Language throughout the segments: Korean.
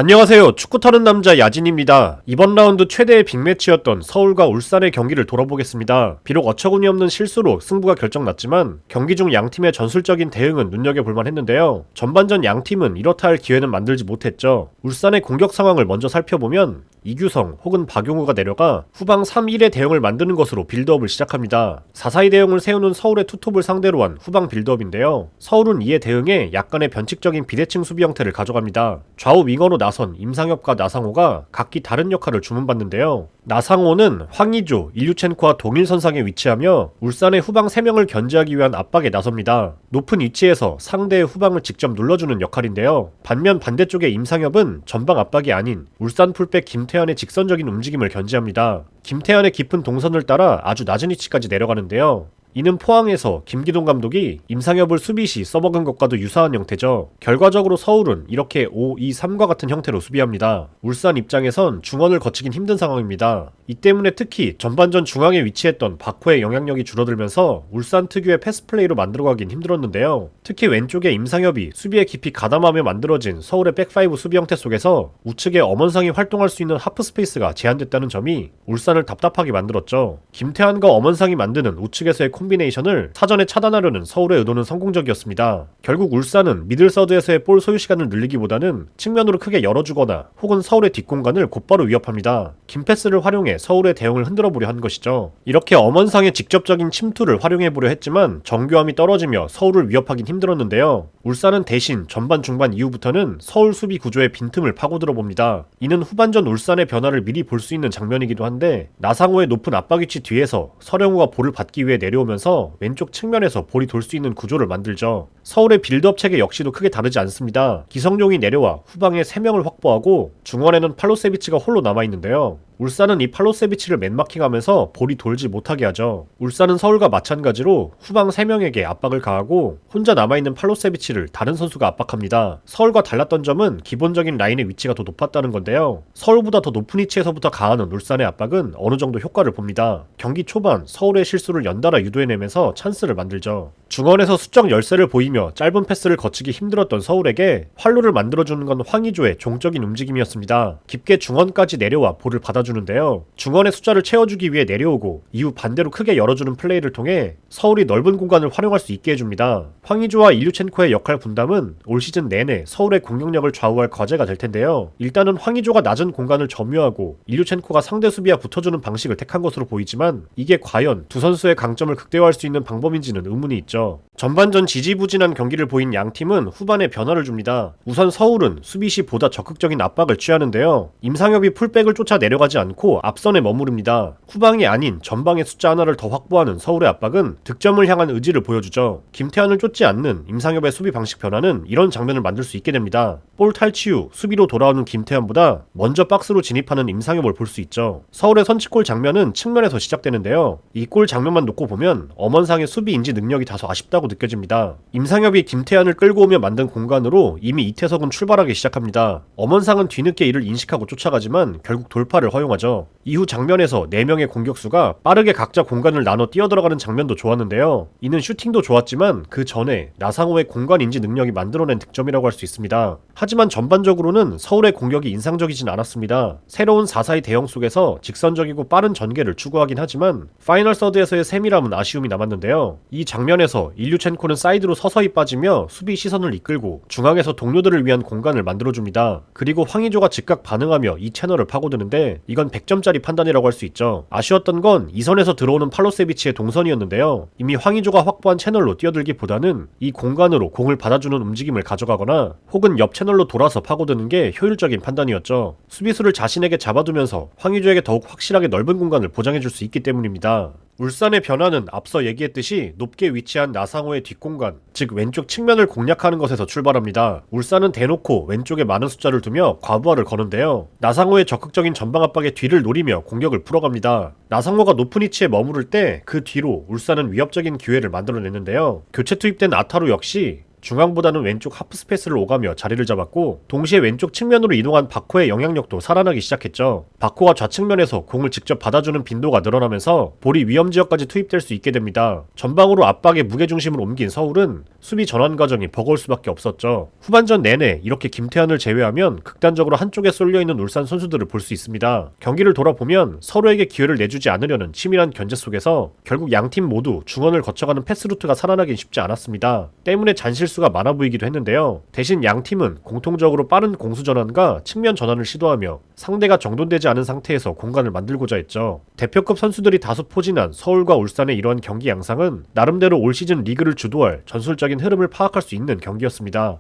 안녕하세요. 축구 타는 남자 야진입니다. 이번 라운드 최대의 빅매치였던 서울과 울산의 경기를 돌아보겠습니다. 비록 어처구니없는 실수로 승부가 결정났지만 경기 중 양팀의 전술적인 대응은 눈여겨볼만 했는데요. 전반전 양팀은 이렇다 할 기회는 만들지 못했죠. 울산의 공격 상황을 먼저 살펴보면 이규성 혹은 박용우가 내려가 후방 3-1의 대응을 만드는 것으로 빌드업을 시작합니다. 4-4-2 대응을 세우는 서울의 투톱을 상대로 한 후방 빌드업인데요. 서울은 이에 대응해 약간의 변칙적인 비대칭 수비 형태를 가져갑니다. 좌우 윙어로 나선 임상엽과 나상호가 각기 다른 역할을 주문받는데요. 나상호는 황의조, 일류첸코와 동일선상에 위치하며 울산의 후방 3명을 견제하기 위한 압박에 나섭니다. 높은 위치에서 상대의 후방을 직접 눌러주는 역할인데요. 반면 반대쪽의 임상엽은 전방 압박이 아닌 울산 풀백 김태환의 직선적인 움직임을 견제합니다. 김태환의 깊은 동선을 따라 아주 낮은 위치까지 내려가는데요. 이는 포항에서 김기동 감독이 임상엽을 수비 시 써먹은 것과도 유사한 형태죠. 결과적으로 서울은 이렇게 5-2-3과 같은 형태로 수비합니다. 울산 입장에선 중원을 거치긴 힘든 상황입니다. 이 때문에 특히 전반전 중앙에 위치했던 박호의 영향력이 줄어들면서 울산 특유의 패스플레이로 만들어가긴 힘들었는데요. 특히 왼쪽에 임상엽이 수비에 깊이 가담하며 만들어진 서울의 백파이브 수비 형태 속에서 우측에 엄원상이 활동할 수 있는 하프 스페이스가 제한됐다는 점이 울산을 답답하게 만들었죠. 김태환과 엄원상이 만드는 우측에서의 콤비네이션을 사전에 차단하려는 서울의 의도는 성공적이었습니다. 결국 울산은 미들서드에서의 볼 소유 시간을 늘리기보다는 측면으로 크게 열어주거나 혹은 서울의 뒷공간을 곧바로 위협합니다. 긴 패스를 활용해 서울의 대응을 흔들어보려 한 것이죠. 이렇게 엄원상의 직접적인 침투를 활용해보려 했지만 정교함이 떨어지며 서울을 위협하긴 힘들었는데요. 울산은 대신 전반 중반 이후부터는 서울 수비 구조의 빈틈을 파고들어 봅니다. 이는 후반전 울산의 변화를 미리 볼 수 있는 장면이기도 한데 나상호의 높은 압박 위치 뒤에서 서령우가 볼을 받기 위해 내려오면서 왼쪽 측면에서 볼이 돌 수 있는 구조를 만들죠. 서울의 빌드업 체계 역시도 크게 다르지 않습니다. 기성용이 내려와 후방에 3명을 확보하고 중원에는 팔로세비치가 홀로 남아있는데요. 울산은 이 팔로세비치를 맨마킹하면서 볼이 돌지 못하게 하죠. 울산은 서울과 마찬가지로 후방 3명에게 압박을 가하고 혼자 남아있는 팔로세비치를 다른 선수가 압박합니다. 서울과 달랐던 점은 기본적인 라인의 위치가 더 높았다는 건데요. 서울보다 더 높은 위치에서부터 가하는 울산의 압박은 어느 정도 효과를 봅니다. 경기 초반 서울의 실수를 연달아 유도해내면서 찬스를 만들죠. 중원에서 수적 열세를 보이며 짧은 패스를 거치기 힘들었던 서울에게 활로를 만들어주는 건 황의조의 종적인 움직임이었습니다. 깊게 중원까지 내려와 볼을 받아주는데요. 중원의 숫자를 채워주기 위해 내려오고 이후 반대로 크게 열어주는 플레이를 통해 서울이 넓은 공간을 활용할 수 있게 해줍니다. 황의조와 일류첸코의 역할 분담은 올 시즌 내내 서울의 공격력을 좌우할 과제가 될 텐데요. 일단은 황의조가 낮은 공간을 점유하고 일류첸코가 상대 수비와 붙어주는 방식을 택한 것으로 보이지만 이게 과연 두 선수의 강점을 극대화할 수 있는 방법인지는 의문이 있죠. 전반전 지지부진한 경기를 보인 양팀은 후반에 변화를 줍니다. 우선 서울은 수비 시 보다 적극적인 압박을 취하는데요. 임상엽이 풀백을 쫓아 내려가지 않고 앞선에 머무릅니다. 후방이 아닌 전방의 숫자 하나를 더 확보하는 서울의 압박은 득점을 향한 의지를 보여주죠. 김태환을 쫓지 않는 임상엽의 수비 방식 변화는 이런 장면을 만들 수 있게 됩니다. 볼 탈취 후 수비로 돌아오는 김태환보다 먼저 박스로 진입하는 임상엽을 볼 수 있죠. 서울의 선취골 장면은 측면에서 시작되는데요. 이 골 장면만 놓고 보면 엄원상의 수비 인지 능력이 다소 아쉽다고 느껴집니다. 임상엽이 김태환을 끌고 오며 만든 공간으로 이미 이태석은 출발하기 시작합니다. 엄원상은 뒤늦게 이를 인식하고 쫓아가지만 결국 돌파를 허용하죠. 이후 장면에서 4명의 공격수가 빠르게 각자 공간을 나눠 뛰어들어가는 장면도 좋았는데요. 이는 슈팅도 좋았지만 그 전에 나상호의 공간 인지 능력이 만들어낸 득점이라고 할 수 있습니다. 하지만 전반적으로는 서울의 공격이 인상적이진 않았습니다. 새로운 4-4-2 대형 속에서 직선적이고 빠른 전개를 추구하긴 하지만 파이널 서드에서의 세밀함은 아쉬움이 남았는데요. 이 장면에서 일류첸코는 사이드로 서서히 빠지며 수비 시선을 이끌고 중앙에서 동료들을 위한 공간을 만들어줍니다. 그리고 황의조가 즉각 반응하며 이 채널을 파고드는데 이건 100점짜리 판단이라고 할 수 있죠. 아쉬웠던 건 이선에서 들어오는 팔로세비치의 동선이었는데요. 이미 황의조가 확보한 채널로 뛰어들기보다는 이 공간으로 공을 받아주는 움직임을 가져가거나 혹은 옆 채널로 돌아서 파고드는 게 효율적인 판단이었죠. 수비수를 자신에게 잡아두면서 황의조에게 더욱 확실하게 넓은 공간을 보장해줄 수 있기 때문입니다. 울산의 변화는 앞서 얘기했듯이 높게 위치한 나상호의 뒷공간, 즉 왼쪽 측면을 공략하는 것에서 출발합니다. 울산은 대놓고 왼쪽에 많은 숫자를 두며 과부하를 거는데요. 나상호의 적극적인 전방 압박의 뒤를 노리며 공격을 풀어갑니다. 나상호가 높은 위치에 머무를 때 그 뒤로 울산은 위협적인 기회를 만들어내는데요. 교체 투입된 아타루 역시 중앙보다는 왼쪽 하프 스페이스를 오가며 자리를 잡았고 동시에 왼쪽 측면으로 이동한 바코의 영향력도 살아나기 시작했죠. 바코가 좌측면에서 공을 직접 받아주는 빈도가 늘어나면서 볼이 위험 지역까지 투입될 수 있게 됩니다. 전방으로 압박의 무게중심을 옮긴 서울은 수비 전환 과정이 버거울 수밖에 없었죠. 후반전 내내 이렇게 김태환을 제외하면 극단적으로 한쪽에 쏠려있는 울산 선수들을 볼 수 있습니다. 경기를 돌아보면 서로에게 기회를 내주지 않으려는 치밀한 견제 속에서 결국 양팀 모두 중원을 거쳐가는 패스 루트가 살아나긴 쉽지 않았습니다. 때문에 잔실수가 많아 보이기도 했는데요. 대신 양팀은 공통적으로 빠른 공수 전환과 측면 전환을 시도하며 상대가 정돈되지 않은 상태에서 공간을 만들고자 했죠. 대표급 선수들이 다소 포진한 서울과 울산의 이러한 경기 양상은 나름대로 올 시즌 리그를 주도할 전술적인 흐름을 파악할 수 있는 경기였습니다.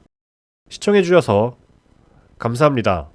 시청해주셔서 감사합니다.